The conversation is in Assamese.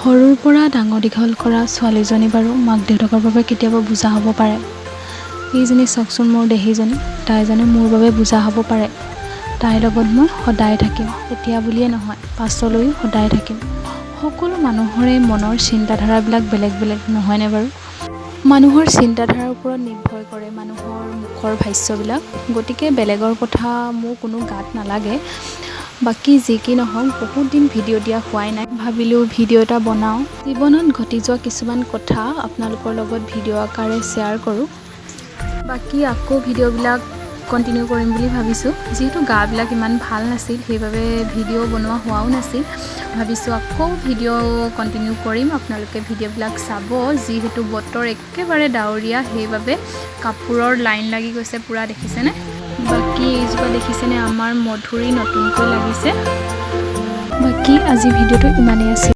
সৰুৰ পৰা ডাঙৰ দীঘল কৰা ছোৱালীজনী বাৰু মাক দেউতাকৰ বাবে কেতিয়াবা বুজা হ'ব পাৰে। এইজনী চাওকচোন মোৰ দেহীজনী, তাই জানো মোৰ বাবে বুজা হ'ব পাৰে। তাইৰ লগত মই সদায় থাকিম, এতিয়া বুলিয়ে নহয় পাছলৈও সদায় থাকিম। সকলো মানুহৰে মনৰ চিন্তাধাৰাবিলাক বেলেগ বেলেগ নহয়নে বাৰু? মানুহৰ চিন্তাধাৰাৰ ওপৰত নিৰ্ভৰ কৰে মানুহৰ মুখৰ ভাষ্যবিলাক। গতিকে বেলেগৰ কথা মোৰ কোনো গাত নালাগে। বাকী যি কি নহওক, বহুত দিন ভিডিঅ' দিয়া হোৱাই নাই, ভাবিলোঁ ভিডিঅ' এটা বনাওঁ। জীৱনত ঘটি যোৱা কিছুমান কথা আপোনালোকৰ লগত ভিডিঅ' আকাৰে শ্বেয়াৰ কৰোঁ। বাকী আকৌ ভিডিঅ'বিলাক কণ্টিনিউ কৰিম বুলি ভাবিছোঁ। যিহেতু গাবিলাক ইমান ভাল নাছিল, সেইবাবে ভিডিঅ' বনোৱা হোৱাও নাছিল। ভাবিছোঁ আকৌ ভিডিঅ' কণ্টিনিউ কৰিম, আপোনালোকে ভিডিঅ'বিলাক চাব। যিহেতু বতৰ একেবাৰে ডাৱৰীয়া, সেইবাবে কাপোৰৰ লাইন লাগি গৈছে পূৰা, দেখিছেনে? বাকী এইজোপা দেখিছেনে আমাৰ মধুৰি নতুনকৈ লাগিছে। বাকী আজি ভিডিঅ'টো ইমানেই আছিল।